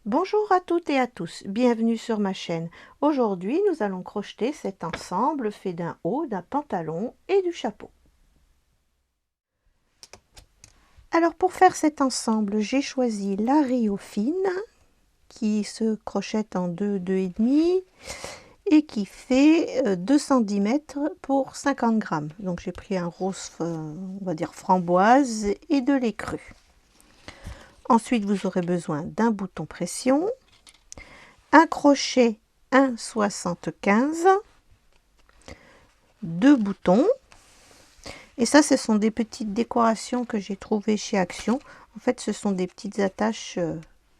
Bonjour à toutes et à tous, bienvenue sur ma chaîne. Aujourd'hui, nous allons crocheter cet ensemble fait d'un haut, d'un pantalon et du chapeau. Alors pour faire cet ensemble, j'ai choisi la Rio fine qui se crochette en 2,5 et qui fait 210 mètres pour 50 grammes. Donc j'ai pris un rose, on va dire framboise et de lait cru. Ensuite, vous aurez besoin d'un bouton pression, un crochet 1,75, deux boutons, et ça ce sont des petites décorations que j'ai trouvées chez Action. En fait ce sont des petites attaches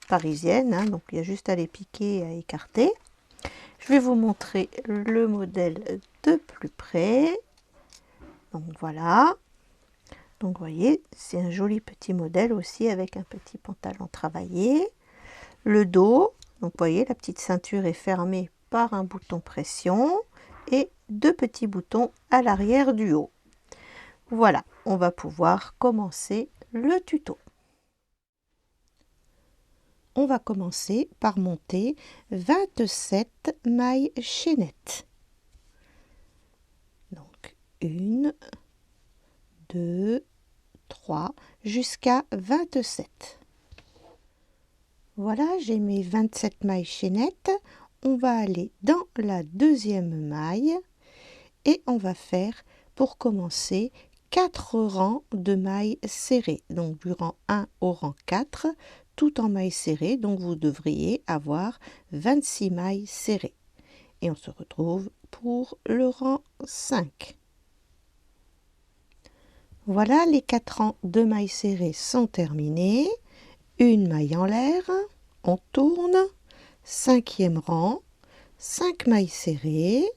parisiennes, hein, donc il y a juste à les piquer et à écarter. Je vais vous montrer le modèle de plus près. Donc voilà, donc vous voyez c'est un joli petit modèle aussi avec un petit pantalon travaillé. Le dos, donc vous voyez la petite ceinture est fermée par un bouton pression et deux petits boutons à l'arrière du haut. Voilà, on va pouvoir commencer le tuto. On va commencer par monter 27 mailles chaînettes. Donc 1, 2, 3 jusqu'à 27. Voilà, j'ai mes 27 mailles chaînettes. On va aller dans la deuxième maille et on va faire pour commencer 4 rangs de mailles serrées, donc du rang 1 au rang 4, tout en mailles serrées, donc vous devriez avoir 26 mailles serrées. Et on se retrouve pour le rang 5. Voilà, les 4 rangs de mailles serrées sont terminés. Une maille en l'air, on tourne, 5e rang, 5 mailles serrées,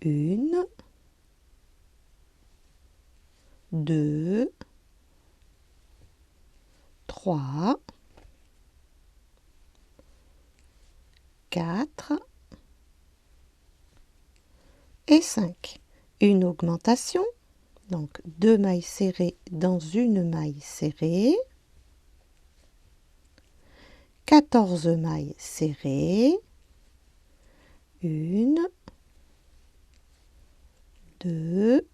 1, 2, 3, 4 et 5. Une augmentation, donc 2 mailles serrées dans une maille serrée, 14 mailles serrées, 1, 2,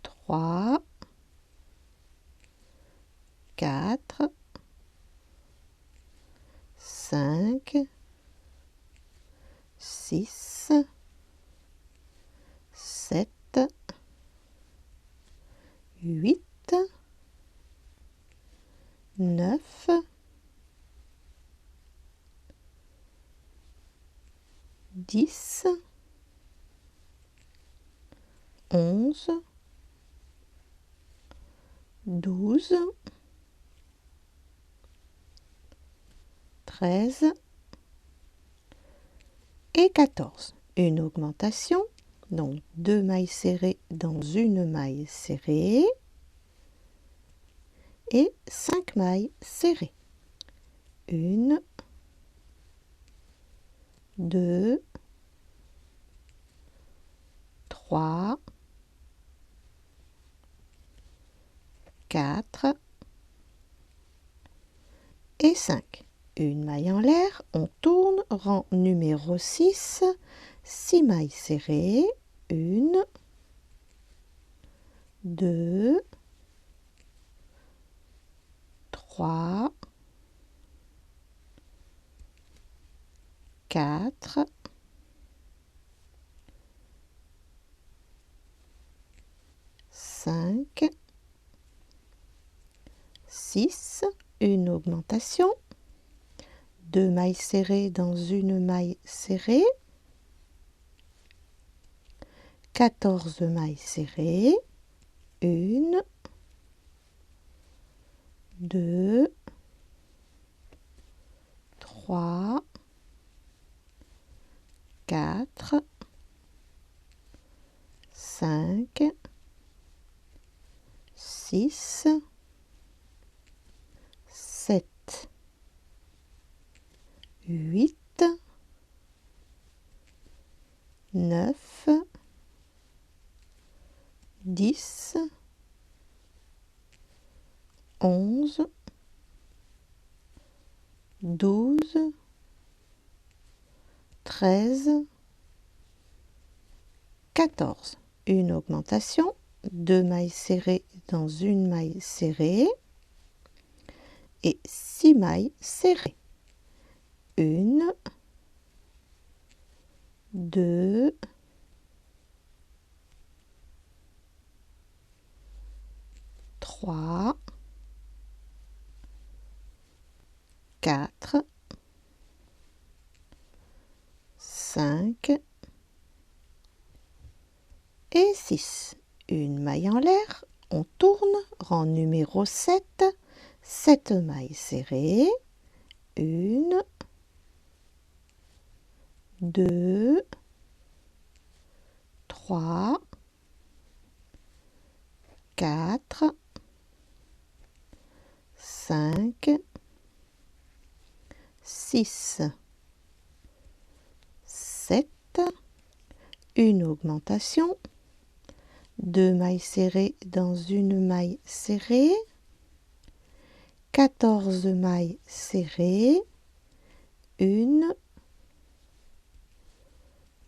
3, 4, 5, 6, 7, 8, 9, 10, 11, 12, 13 et 14. Une augmentation, donc 2 mailles serrées dans une maille serrée et 5 mailles serrées. 1, 2, 3, 4 et 5. Une maille en l'air, on tourne, rang numéro 6, 6 mailles serrées, 1, 2, 3, 4, 5, 6, une augmentation, 2 mailles serrées dans une maille serrée, 14 mailles serrées, 1, 2, 3, 4, 5, 6, 7, 8, 9, 10, 11, 12, 13, 14. Une augmentation, 2 mailles serrées dans une maille serrée et 6 mailles serrées. 1, 2, 3, 4, 5 et 6. Une maille en l'air, on tourne, rang numéro 7, 7 mailles serrées, 1, 2, 3, 4, 5, 6, 7, une augmentation, 2 mailles serrées dans une maille serrée, 14 mailles serrées, 1,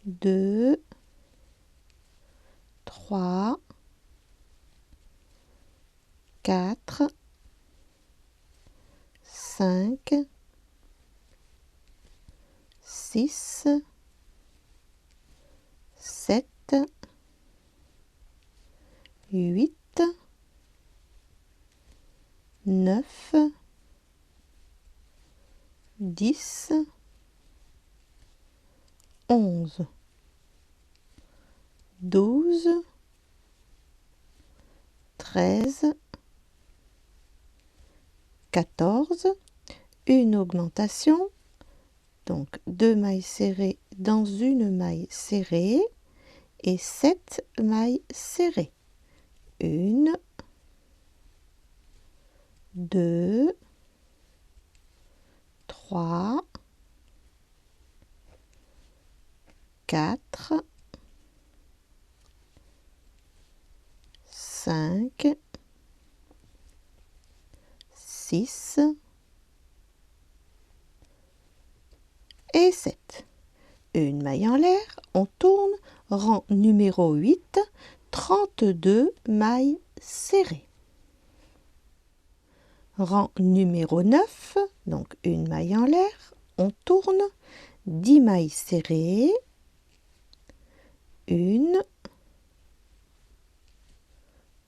2, 3, 4, 5, 6, 7, 8, 9, 10, 11, 12, 13, 14, une augmentation, donc 2 mailles serrées dans une maille serrée et 7 mailles serrées. 1, 2, 3, 4, 5, 6 et 7. Une maille en l'air, on tourne, rang numéro 8, 32 mailles serrées. Rang numéro 9, donc une maille en l'air, on tourne, 10 mailles serrées, 1,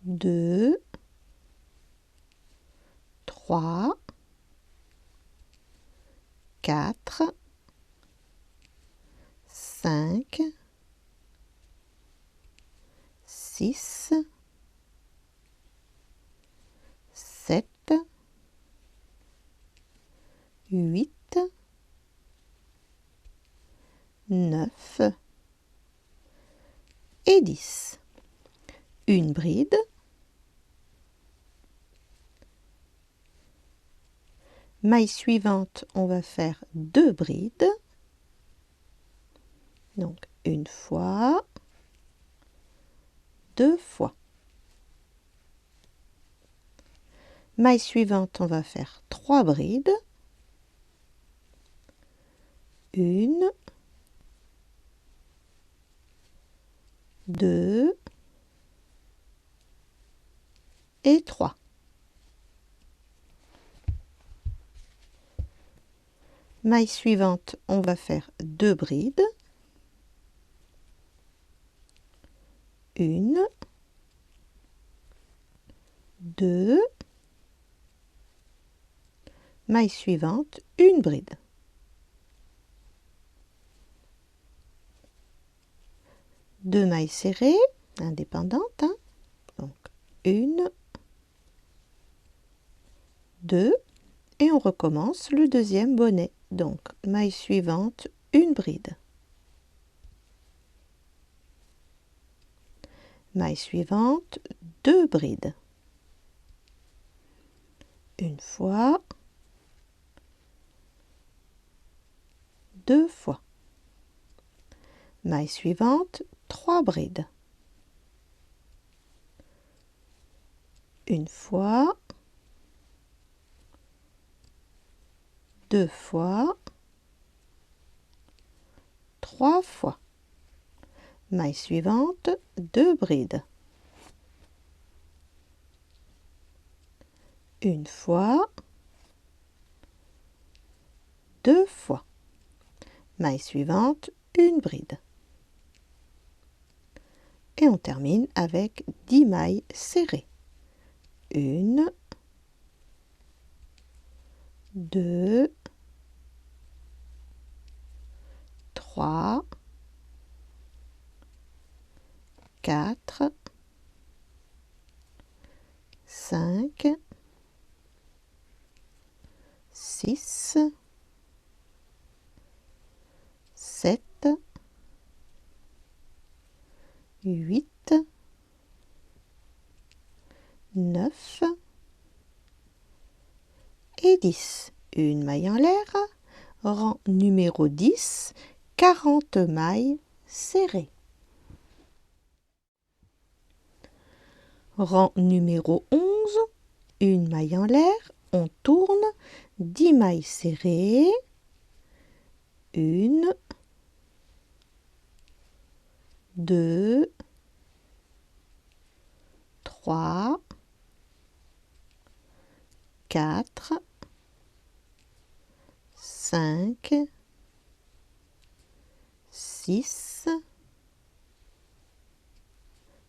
2, 3, 4, 5, 6, 7, 8, 9 et 10. Une bride. Maille suivante, on va faire 2 brides. Donc une fois, 2 fois. Maille suivante, on va faire 3 brides. 1, 2 et 3. Maille suivante, on va faire 2 brides. 1, 2, maille suivante, une bride. Deux mailles serrées, indépendantes, hein. Donc 1, 2, et on recommence le deuxième bonnet. Donc maille suivante, une bride. Maille suivante, 2 brides. Une fois, 2 fois. Maille suivante, 3 brides. Une fois, 2 fois, 3 fois. Maille suivante, 2 brides. Une fois, 2 fois. Maille suivante, une bride. Et on termine avec 10 mailles serrées. 1, 2, 3, 4, 5, 6, 7, 8, 9 et 10. Une maille en l'air, rang numéro 10, 40 mailles serrées. Rang numéro 11, une maille en l'air, on tourne, 10 mailles serrées, 1, 2, 3, 4, 5, 6,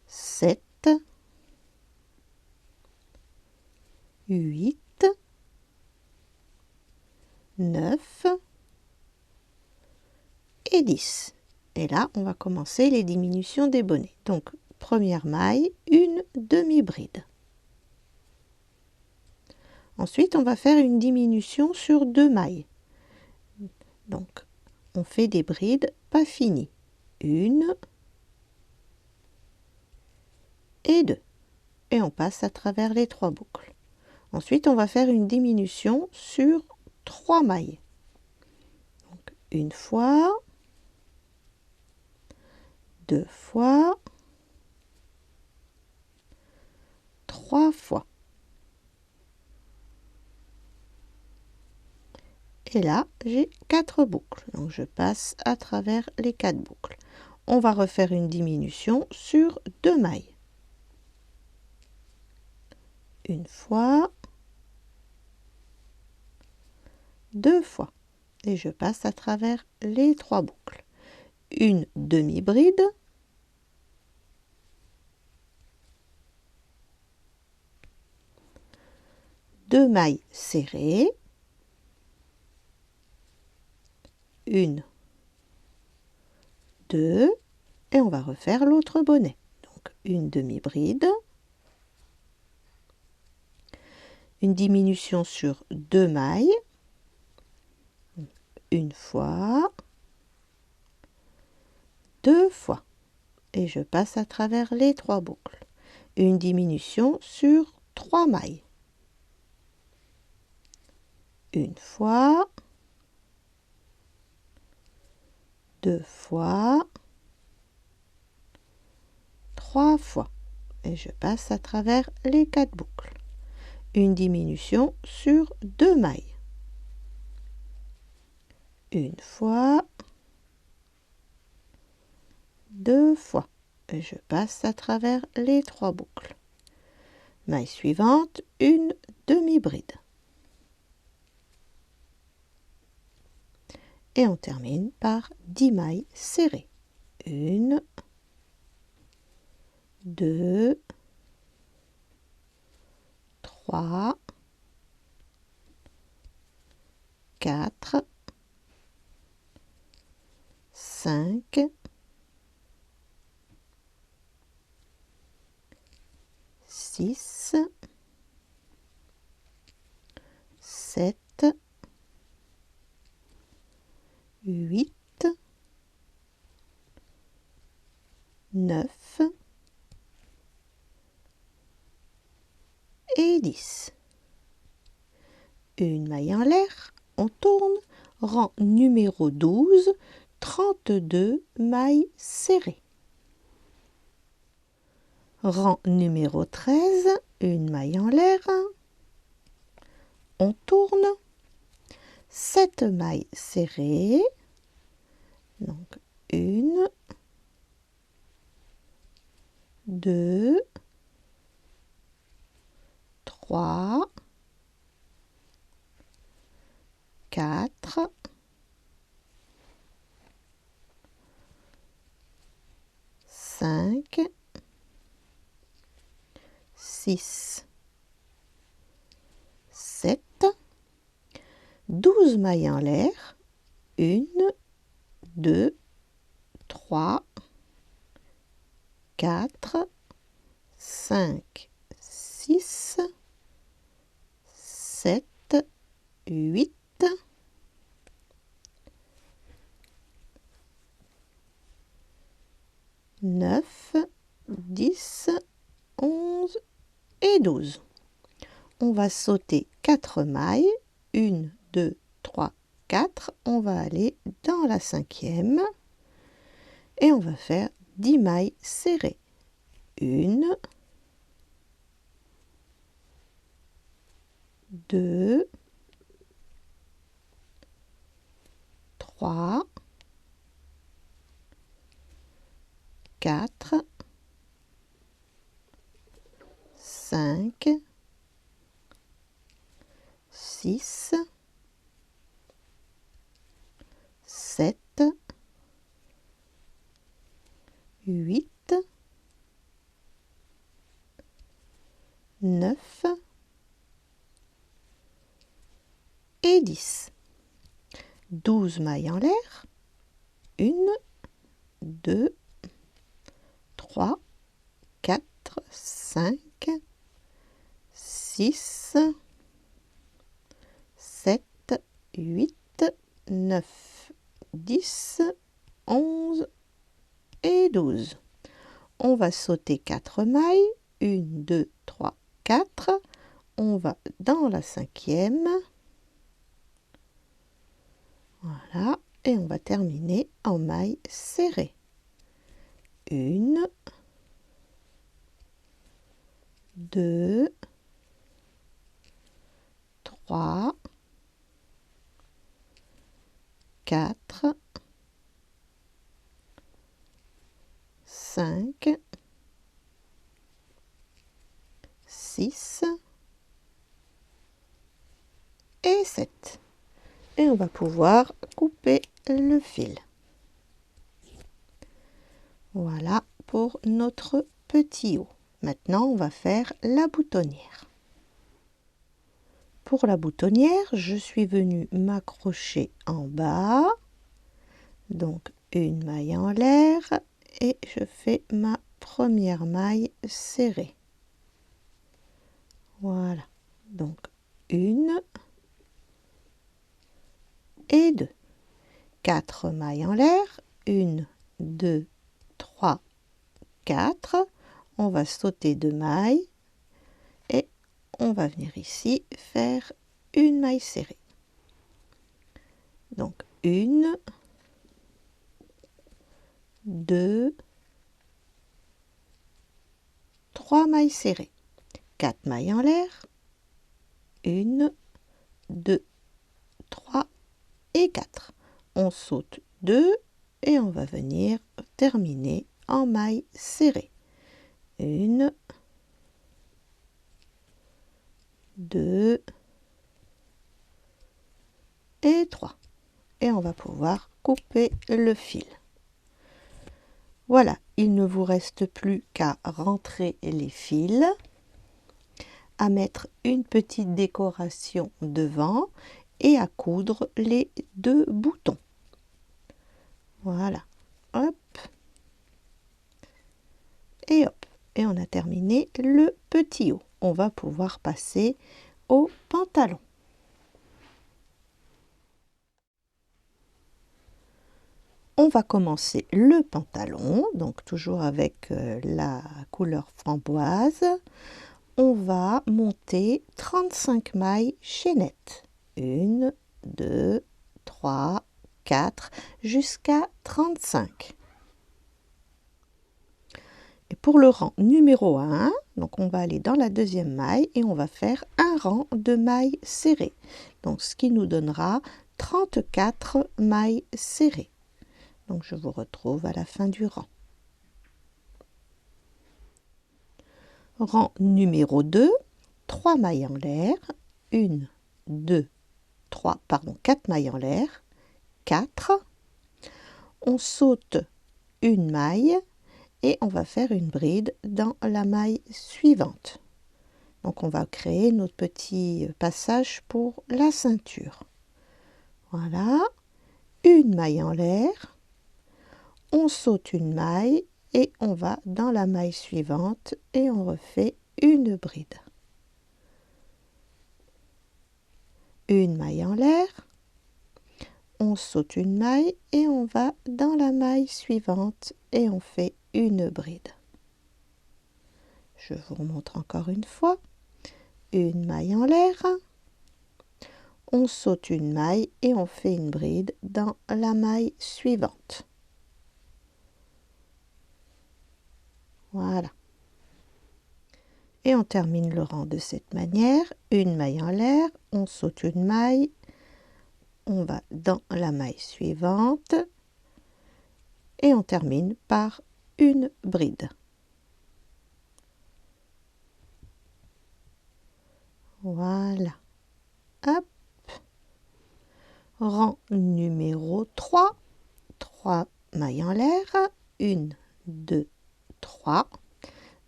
7, 8, 9 et 10. Et là, on va commencer les diminutions des bonnets. Donc, première maille, une demi-bride. Ensuite, on va faire une diminution sur 2 mailles. Donc, on fait des brides pas finies. 1 et 2. Et on passe à travers les 3 boucles. Ensuite, on va faire une diminution sur 3 mailles. Donc, une fois, 2 fois, 3 fois. Et là, j'ai 4 boucles. Donc, je passe à travers les 4 boucles. On va refaire une diminution sur 2 mailles. Une fois, 2 fois. Et je passe à travers les 3 boucles. Une demi-bride. Deux mailles serrées. Une, 2, et on va refaire l'autre bonnet. Donc une demi-bride, une diminution sur 2 mailles, une fois, 2 fois, et je passe à travers les 3 boucles. Une diminution sur 3 mailles, une fois, 2 fois, 3 fois, et je passe à travers les 4 boucles. Une diminution sur 2 mailles, une fois, 2 fois, et je passe à travers les 3 boucles. Maille suivante, une demi-bride. Et on termine par 10 mailles serrées. 1, 2, 3, 4, 5, 6, 7, 8, 9 et 10. Une maille en l'air, on tourne, rang numéro 12, 32 mailles serrées. Rang numéro 13, une maille en l'air, on tourne, 7 mailles serrées. Donc 1, 2, 3, 4, 5, 6, 7, 12 mailles en l'air, 1, 2, 3, 4, 5, 6, 7, 8, 9, 10, 11 et 12. On va sauter 4 mailles, 1, 2, 3, 4. On va aller dans la 5e et on va faire 10 mailles serrées. 1, 2, 3, 4, 5, 6, 7, 8, 9 et 10. 12 mailles en l'air. 1, 2, 3, 4, 5, 6, 7, 8, 9, 10, 11 et 12. On va sauter 4 mailles. 1, 2, 3, 4. On va dans la 5e. Voilà. Et on va terminer en mailles serrées. 1, 2, 3, 4, 5, 6 et 7. Et on va pouvoir couper le fil. Voilà pour notre petit haut. Maintenant, on va faire la boutonnière. Pour la boutonnière, je suis venue m'accrocher en bas. Donc, une maille en l'air et je fais ma première maille serrée. Voilà. Donc, 1 et 2. 4 mailles en l'air. 1, 2, 3, 4. On va sauter 2 mailles et on va venir ici faire une maille serrée. Donc 1, 2, 3 mailles serrées. 4 mailles en l'air. 1, 2, 3 et 4. On saute 2 et on va venir terminer en maille serrée. 1, 2 et 3. Et on va pouvoir couper le fil. Voilà, il ne vous reste plus qu'à rentrer les fils, à mettre une petite décoration devant et à coudre les 2 boutons. Voilà, hop, et hop. Et on a terminé le petit haut. On va pouvoir passer au pantalon. On va commencer le pantalon, donc toujours avec la couleur framboise. On va monter 35 mailles chaînettes. 1, 2, 3, 4, jusqu'à 35. Et pour pour le rang numéro 1, donc on va aller dans la deuxième maille et on va faire un rang de mailles serrées. Donc ce qui nous donnera 34 mailles serrées. Donc je vous retrouve à la fin du rang. Rang numéro 2, 3 mailles en l'air, 1, 2, 3, pardon, 4 mailles en l'air, 4. On saute une maille et on va faire une bride dans la maille suivante. Donc on va créer notre petit passage pour la ceinture. Voilà, une maille en l'air, on saute une maille et on va dans la maille suivante et on refait une bride. Une maille en l'air, on saute une maille et on va dans la maille suivante et on fait une bride. Je vous remontre encore une fois. Une maille en l'air, on saute une maille et on fait une bride dans la maille suivante. Voilà. Et on termine le rang de cette manière. Une maille en l'air, on saute une maille, on va dans la maille suivante et on termine par une bride. Voilà. Hop. Rang numéro 3. 3 mailles en l'air. 1, 2, 3.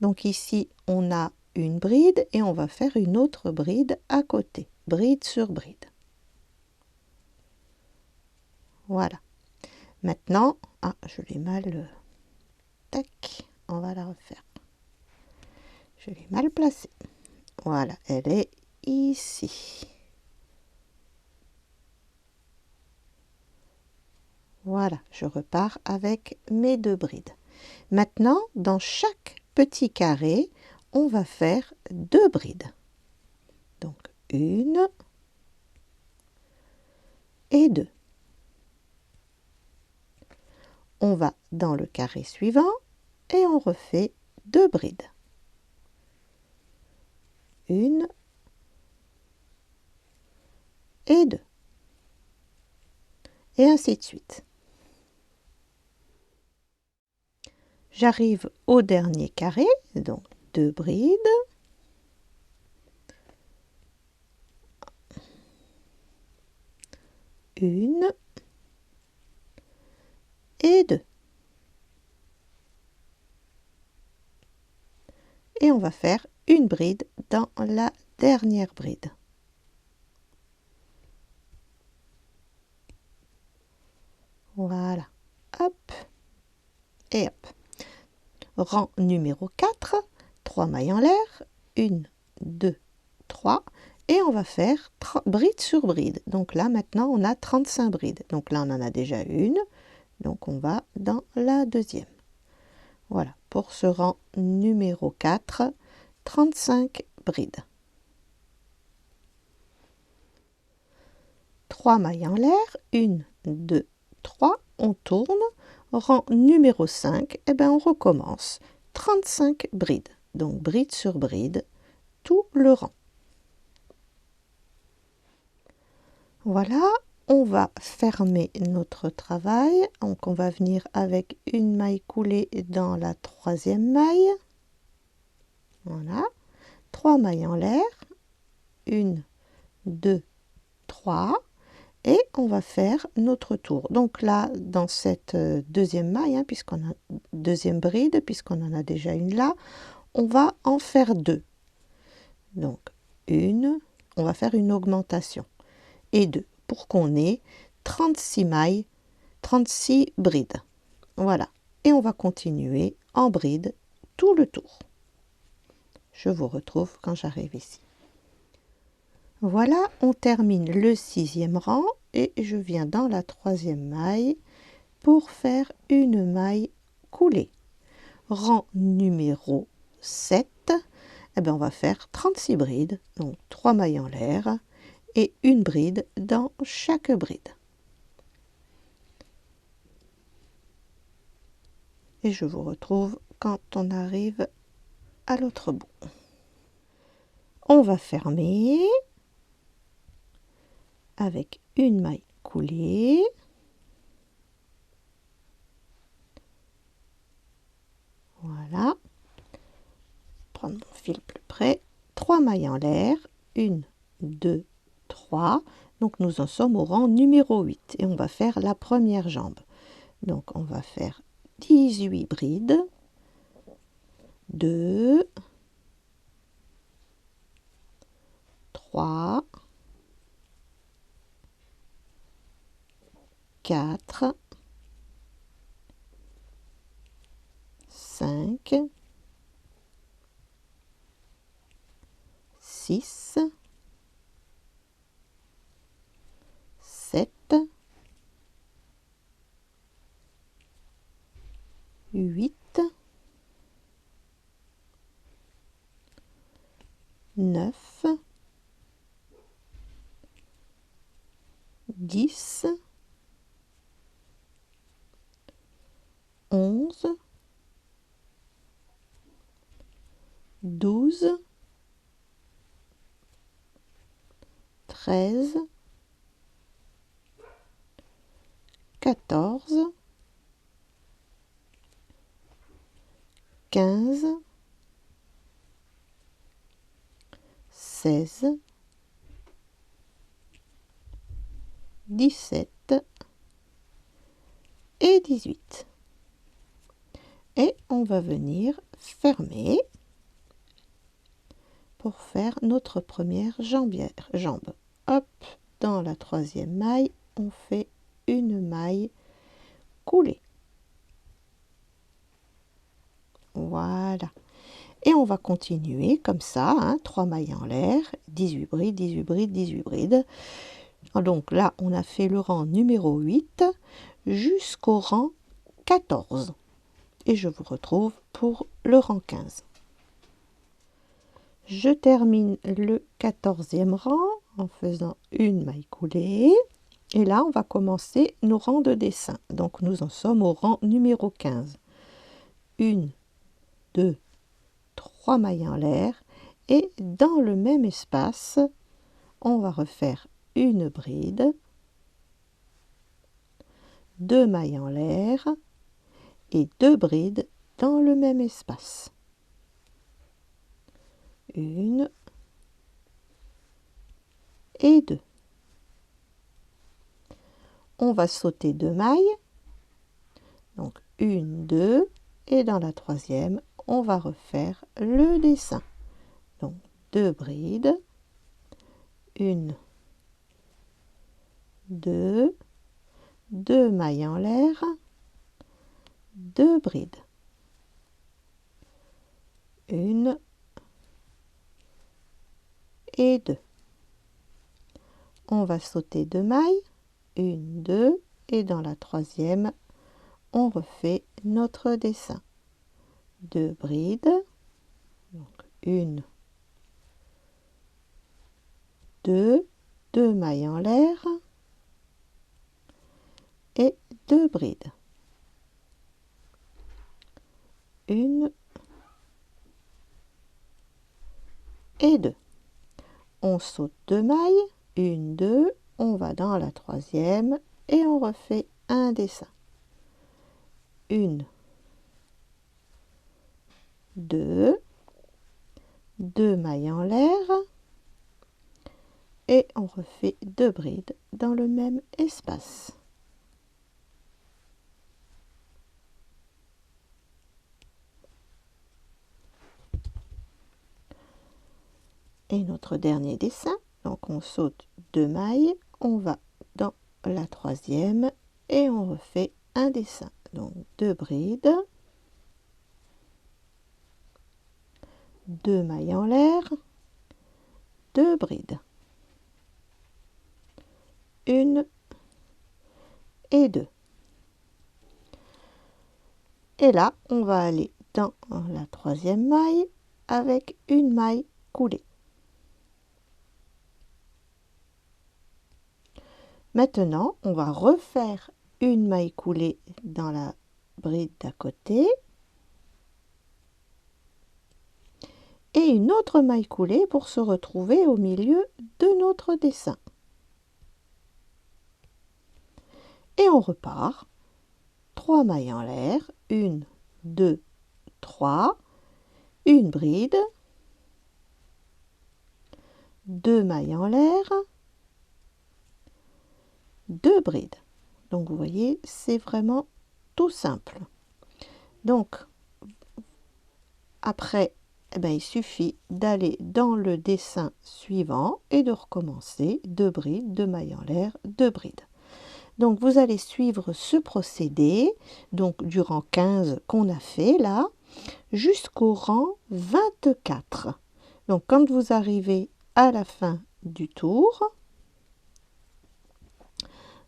Donc ici, on a une bride et on va faire une autre bride à côté. Bride sur bride. Voilà. Maintenant, je l'ai mal... Tac, on va la refaire. Je l'ai mal placée. Voilà, elle est ici. Voilà, je repars avec mes deux brides. Maintenant, dans chaque petit carré, on va faire deux brides. Donc, une et deux. On va dans le carré suivant et on refait deux brides. Une et deux. Et ainsi de suite. J'arrive au dernier carré, donc deux brides. Une et deux. Et on va faire une bride dans la dernière bride. Voilà. Hop. Et hop. Rang numéro 4. 3 mailles en l'air. 1, 2, 3. Et on va faire bride sur bride. Donc là, maintenant, on a 35 brides. Donc là, on en a déjà une. Donc on va dans la deuxième. Voilà. Pour ce rang numéro 4, 35 brides. 3 mailles en l'air. 1, 2, 3. On tourne. Rang numéro 5, et bien on recommence. 35 brides. Donc bride sur bride, tout le rang. Voilà, on va fermer notre travail. Donc on va venir avec une maille coulée dans la troisième maille. Voilà. 3 mailles en l'air. 1, 2, 3. Et on va faire notre tour. Donc là, dans cette deuxième maille, puisqu'on a deuxième bride, puisqu'on en a déjà une là, on va en faire deux. Donc on va faire une augmentation. Et deux, pour qu'on ait 36 mailles, 36 brides. Voilà. Et on va continuer en bride tout le tour. Je vous retrouve quand j'arrive ici. Voilà, on termine le 6e rang et je viens dans la 3e maille pour faire une maille coulée. Rang numéro 7, on va faire 36 brides, donc 3 mailles en l'air et une bride dans chaque bride. Et je vous retrouve quand on arrive à l'autre bout. On va fermer avec une maille coulée. Voilà. Prendre mon fil plus près. 3 mailles en l'air. 1, 2, 3. Donc nous en sommes au rang numéro 8 et on va faire la première jambe. Donc on va faire 18 brides. 2, 3, 4, 5, 6, 7, 8, 9, 10, 11, 12, 13, 14, 15, 16, 17 et 18. Et on va venir fermer pour faire notre première jambe. Hop, dans la troisième maille, on fait une maille coulée. Voilà. Et on va continuer comme ça, hein, 3 mailles en l'air, 18 brides, 18 brides, 18 brides. Donc là, on a fait le rang numéro 8 jusqu'au rang 14. Et je vous retrouve pour le rang 15. Je termine le 14e rang en faisant une maille coulée. Et là, on va commencer nos rangs de dessin. Donc, nous en sommes au rang numéro 15. 1, 2, 3 mailles en l'air. Et dans le même espace, on va refaire une bride, 2 mailles en l'air et 2 brides dans le même espace. 1 et 2. On va sauter 2 mailles, donc 1, 2, et dans la troisième, on va refaire le dessin. Donc 2 brides, 1, 2, 2 mailles en l'air, 2 brides, 1 et 2. On va sauter 2 mailles, 1, 2, et dans la troisième, on refait notre dessin. 2 brides, donc 1, 2, 2 mailles en l'air et 2 brides. 1 et 2. On saute 2 mailles, 1, 2, on va dans la troisième et on refait un dessin. 1, 2, 2 mailles en l'air et on refait 2 brides dans le même espace. Et notre dernier dessin, donc on saute 2 mailles, on va dans la troisième et on refait un dessin. Donc 2 brides, 2 mailles en l'air, 2 brides, 1 et 2. Et là, on va aller dans la troisième maille avec une maille coulée. Maintenant, on va refaire une maille coulée dans la bride d'à côté. et une autre maille coulée pour se retrouver au milieu de notre dessin. Et on repart. 3 mailles en l'air, 1, 2, 3, une bride, 2 mailles en l'air, 2 brides. Donc vous voyez, c'est vraiment tout simple. Donc après, il suffit d'aller dans le dessin suivant et de recommencer 2 brides, 2 mailles en l'air, 2 brides. Donc vous allez suivre ce procédé, donc durant 15 qu'on a fait là, jusqu'au rang 24. Donc quand vous arrivez à la fin du tour,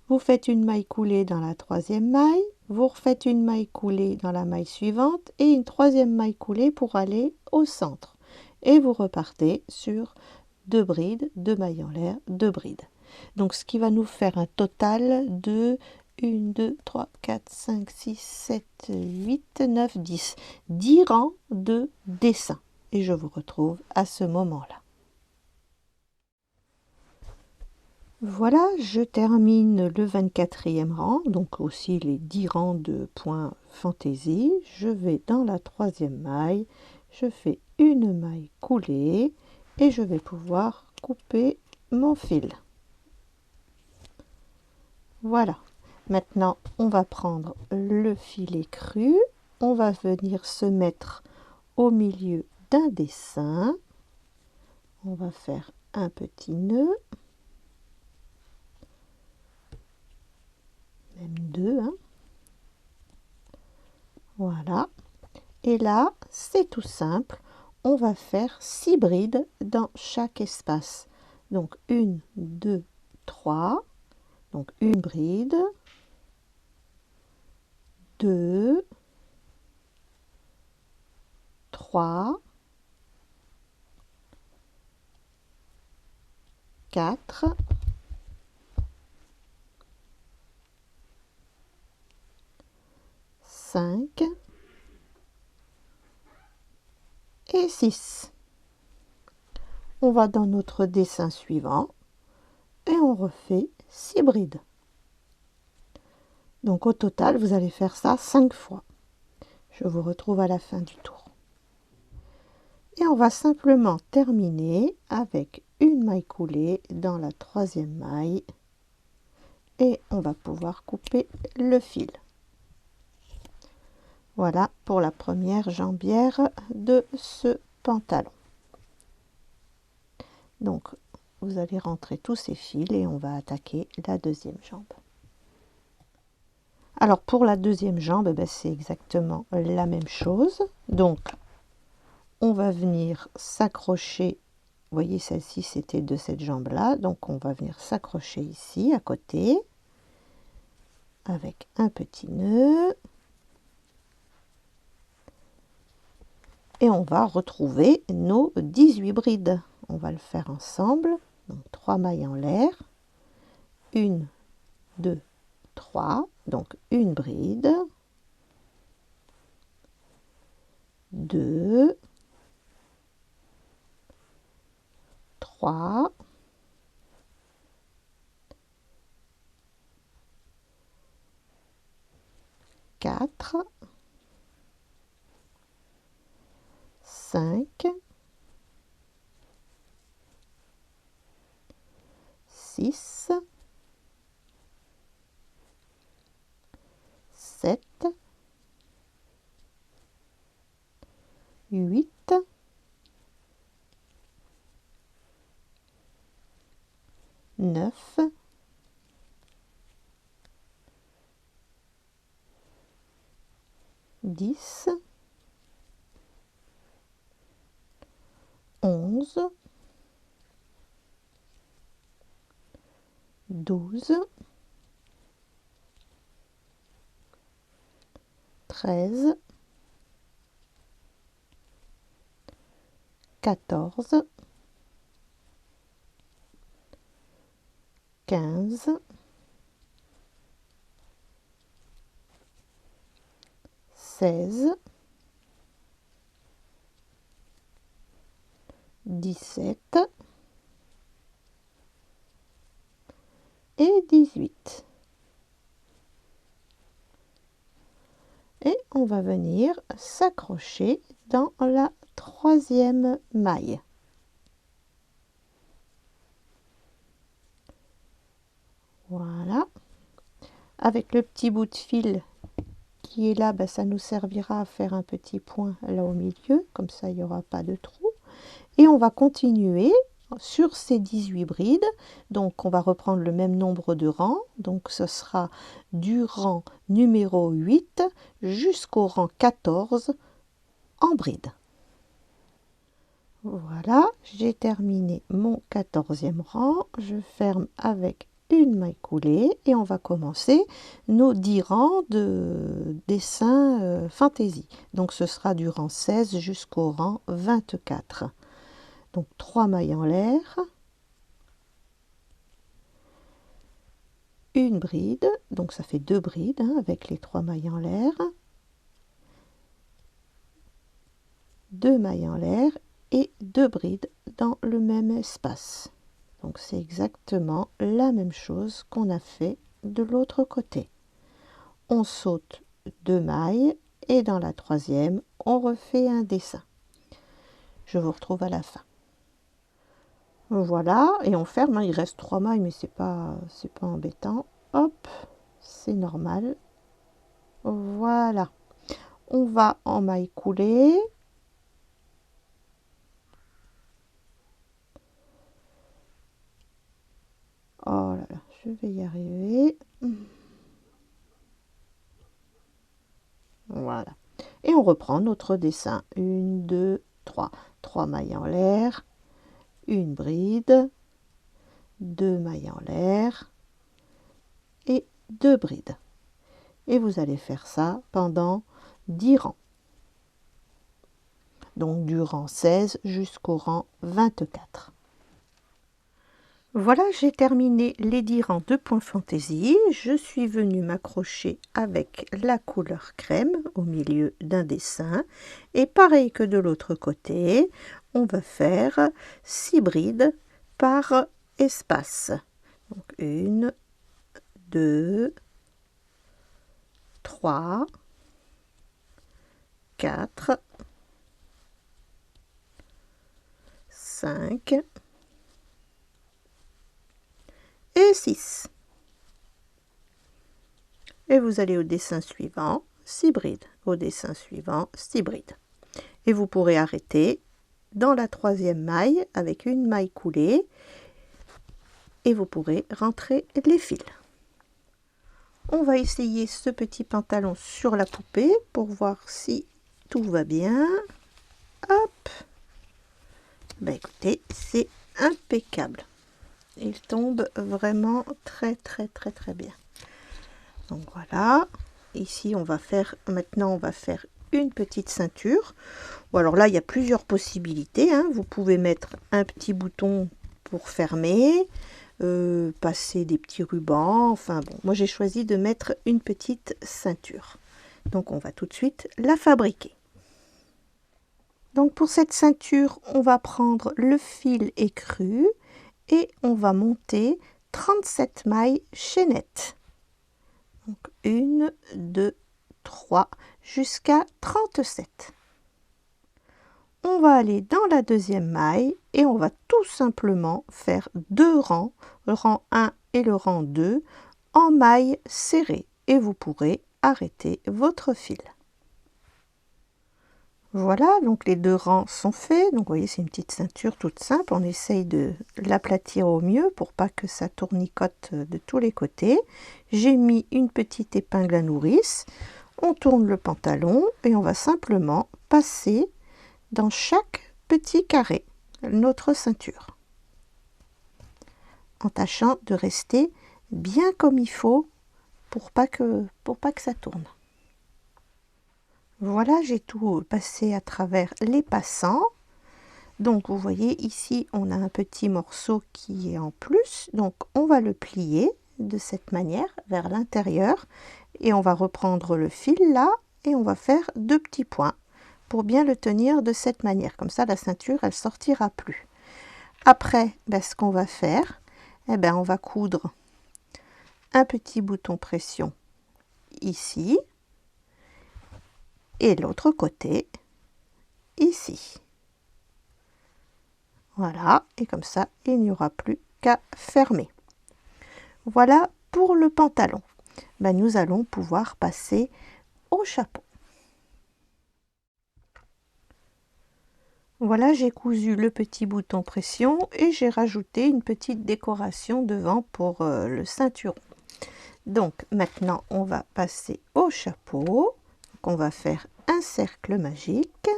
vous faites une maille coulée dans la 3e maille, vous refaites une maille coulée dans la maille suivante et une 3e maille coulée pour aller au centre. Et vous repartez sur 2 brides, 2 mailles en l'air, 2 brides. Donc ce qui va nous faire un total de 1, 2, 3, 4, 5, 6, 7, 8, 9, 10. 10 rangs de dessins. Et je vous retrouve à ce moment-là. Voilà, je termine le 24e rang, donc aussi les 10 rangs de points fantaisie. Je vais dans la 3e maille, je fais une maille coulée et je vais pouvoir couper mon fil. Voilà, maintenant on va prendre le filet cru, on va venir se mettre au milieu d'un dessin, on va faire un petit nœud, même 2, hein. Voilà, et là c'est tout simple, on va faire 6 brides dans chaque espace. Donc 1, 2, 3, donc une bride, 2, 3, 4, 5 et 6. On va dans notre dessin suivant et on refait 6 brides. Donc au total, vous allez faire ça 5 fois. Je vous retrouve à la fin du tour. Et on va simplement terminer avec une maille coulée dans la 3e maille et on va pouvoir couper le fil. Voilà pour la première jambière de ce pantalon. Donc vous allez rentrer tous ces fils et on va attaquer la 2e jambe. Alors pour la 2e jambe, c'est exactement la même chose. Donc on va venir s'accrocher, vous voyez celle-ci c'était de cette jambe là, donc on va venir s'accrocher ici à côté avec un petit nœud et on va retrouver nos 18 brides. On va le faire ensemble, donc 3 mailles en l'air, 1, 2, 3, donc une bride, 2, 3, 4, 5, 6, 7, 8, 9, 10, 11, 12, 13, 14, 15, 16, 17 et 18. Et on va venir s'accrocher dans la troisième maille. Voilà. Avec le petit bout de fil qui est là, ça nous servira à faire un petit point là au milieu, comme ça il n'y aura pas de trou. Et on va continuer sur ces 18 brides. Donc on va reprendre le même nombre de rangs, donc ce sera du rang numéro 8 jusqu'au rang 14 en bride. Voilà, j'ai terminé mon 14e rang, je ferme avec une maille coulée et on va commencer nos 10 rangs de dessin fantaisie. Donc ce sera du rang 16 jusqu'au rang 24. Donc 3 mailles en l'air, une bride, donc ça fait 2 brides avec les 3 mailles en l'air, 2 mailles en l'air et 2 brides dans le même espace. Donc c'est exactement la même chose qu'on a fait de l'autre côté. On saute 2 mailles et dans la troisième, on refait un dessin. Je vous retrouve à la fin. Voilà, et on ferme, il reste 3 mailles, mais c'est pas embêtant. Hop, c'est normal. Voilà. On va en maille coulée. Oh là là, je vais y arriver. Voilà. Et on reprend notre dessin. 1, 2, 3. 3 mailles en l'air. Une bride. 2 mailles en l'air. Et 2 brides. Et vous allez faire ça pendant 10 rangs. Donc du rang 16 jusqu'au rang 24. Voilà, j'ai terminé les 10 rangs de point fantaisie. Je suis venue m'accrocher avec la couleur crème au milieu d'un dessin. Et pareil que de l'autre côté, on va faire 6 brides par espace. Donc 1, 2, 3, 4, 5 et 6. Et vous allez au dessin suivant, 6 brides. Au dessin suivant, 6 brides. Et vous pourrez arrêter dans la troisième maille avec une maille coulée. Et vous pourrez rentrer les fils. On va essayer ce petit pantalon sur la poupée pour voir si tout va bien. Hop. Écoutez, c'est impeccable. Il tombe vraiment très bien. Donc voilà, ici on va faire une petite ceinture. Ou alors là il y a plusieurs possibilités, vous pouvez mettre un petit bouton pour fermer, passer des petits rubans, enfin bon, moi j'ai choisi de mettre une petite ceinture. Donc on va tout de suite la fabriquer. Donc pour cette ceinture, on va prendre le fil écru et on va monter 37 mailles chaînettes. Donc 1, 2, 3 jusqu'à 37. On va aller dans la deuxième maille et on va tout simplement faire 2 rangs, le rang 1 et le rang 2 en mailles serrées et vous pourrez arrêter votre fil. Voilà, donc les 2 rangs sont faits. Donc vous voyez, c'est une petite ceinture toute simple. On essaye de l'aplatir au mieux pour pas que ça tournicote de tous les côtés. J'ai mis une petite épingle à nourrice. On tourne le pantalon et on va simplement passer dans chaque petit carré notre ceinture. En tâchant de rester bien comme il faut pour pas que ça tourne. Voilà, j'ai tout passé à travers les passants. Donc vous voyez ici on a un petit morceau qui est en plus, donc on va le plier de cette manière vers l'intérieur et on va reprendre le fil là et on va faire 2 petits points pour bien le tenir de cette manière. Comme ça, la ceinture, elle sortira plus. Après, ce qu'on va faire, on va coudre un petit bouton pression ici et l'autre côté ici. Voilà, et comme ça, il n'y aura plus qu'à fermer. Voilà pour le pantalon. Nous allons pouvoir passer au chapeau. Voilà, j'ai cousu le petit bouton pression et j'ai rajouté une petite décoration devant pour le ceinturon. Donc maintenant, on va passer au chapeau. Donc, on va faire un cercle magique.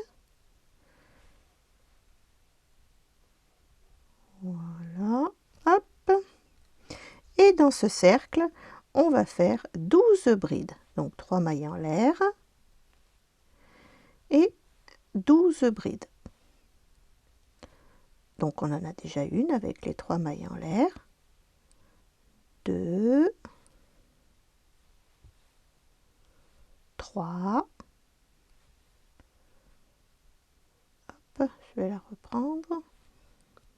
Voilà, hop. Et dans ce cercle, on va faire 12 brides. Donc 3 mailles en l'air et 12 brides. Donc on en a déjà une avec les 3 mailles en l'air. 2, 3. Hop, je vais la reprendre.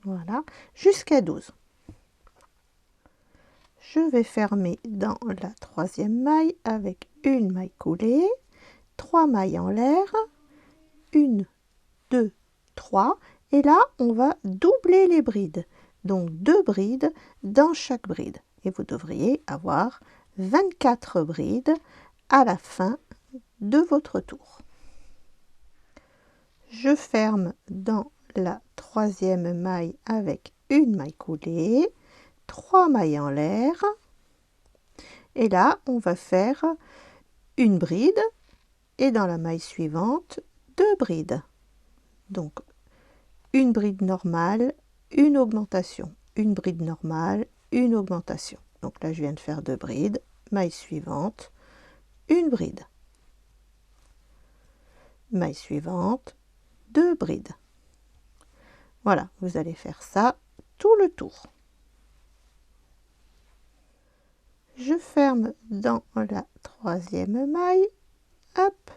Voilà, jusqu'à 12. Je vais fermer dans la 3e maille avec une maille coulée, 3 mailles en l'air, 1, 2, 3. Et là, on va doubler les brides. Donc 2 brides dans chaque bride. Et vous devriez avoir 24 brides à la fin de votre tour. Je ferme dans la 3e maille avec une maille coulée, 3 mailles en l'air. Et là, on va faire une bride et dans la maille suivante, 2 brides. Donc, une bride normale, une augmentation. Une bride normale, une augmentation. Donc là, je viens de faire 2 brides. Maille suivante, une bride. Maille suivante, 2 brides. Voilà, vous allez faire ça tout le tour. Je ferme dans la 3e maille, hop,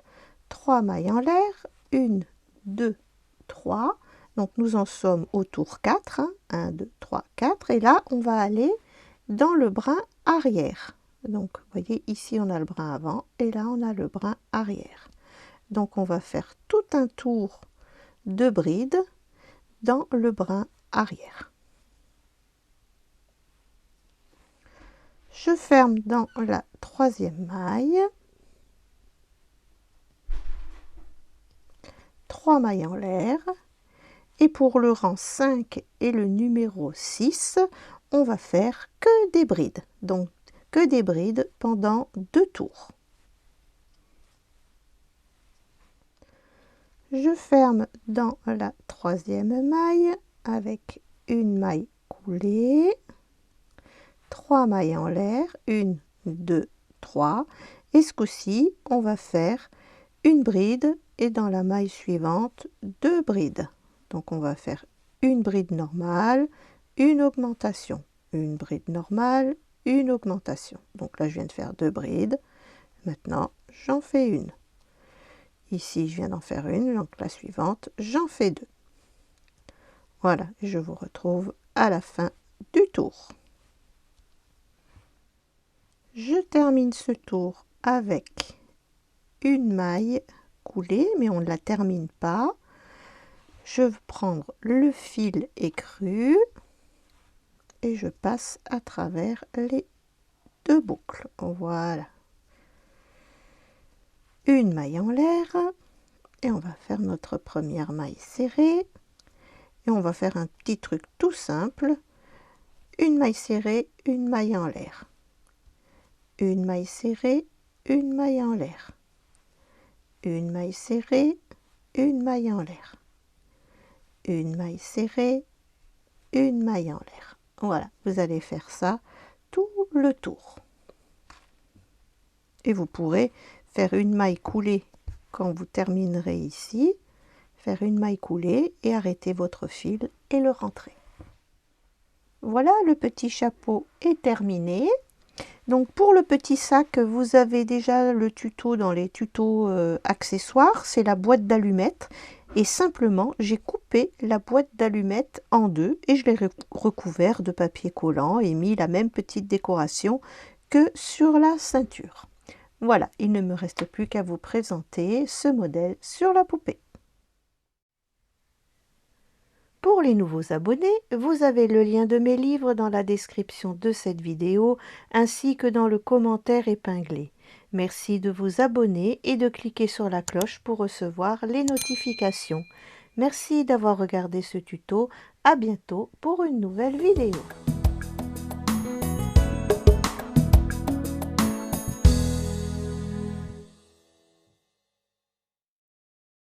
3 mailles en l'air, 1, 2, 3. Donc nous en sommes au tour 4, 1, 2, 3, 4. Et là, on va aller dans le brin arrière. Donc, vous voyez, ici, on a le brin avant et là, on a le brin arrière. Donc, on va faire tout un tour de bride dans le brin arrière. Je ferme dans la 3e maille, 3 mailles en l'air. Et pour le rang 5 et le numéro 6, on va faire que des brides. Donc, que des brides pendant 2 tours. Je ferme dans la 3e maille avec une maille coulée, 3 mailles en l'air, 1, 2, 3. Et ce coup-ci, on va faire une bride et dans la maille suivante, 2 brides. Donc on va faire une bride normale, une augmentation, une bride normale, une augmentation. Donc là, je viens de faire 2 brides. Maintenant, j'en fais une. Ici, je viens d'en faire une, donc la suivante, j'en fais 2. Voilà, je vous retrouve à la fin du tour. Je termine ce tour avec une maille coulée, mais on ne la termine pas. Je vais prendre le fil écru et je passe à travers les 2 boucles. Voilà. Une maille en l'air et on va faire notre première maille serrée. Et on va faire un petit truc tout simple. Une maille serrée, une maille en l'air. Une maille serrée, une maille en l'air. Une maille serrée, une maille en l'air. Une maille serrée, une maille en l'air. Voilà, vous allez faire ça tout le tour. Et vous pourrez faire une maille coulée quand vous terminerez ici, faire une maille coulée et arrêter votre fil et le rentrer. Voilà, le petit chapeau est terminé. Donc pour le petit sac, vous avez déjà le tuto dans les tutos accessoires, c'est la boîte d'allumettes. Et simplement, j'ai coupé la boîte d'allumettes en deux et je l'ai recouvert de papier collant et mis la même petite décoration que sur la ceinture. Voilà, il ne me reste plus qu'à vous présenter ce modèle sur la poupée. Pour les nouveaux abonnés, vous avez le lien de mes livres dans la description de cette vidéo ainsi que dans le commentaire épinglé. Merci de vous abonner et de cliquer sur la cloche pour recevoir les notifications. Merci d'avoir regardé ce tuto. À bientôt pour une nouvelle vidéo.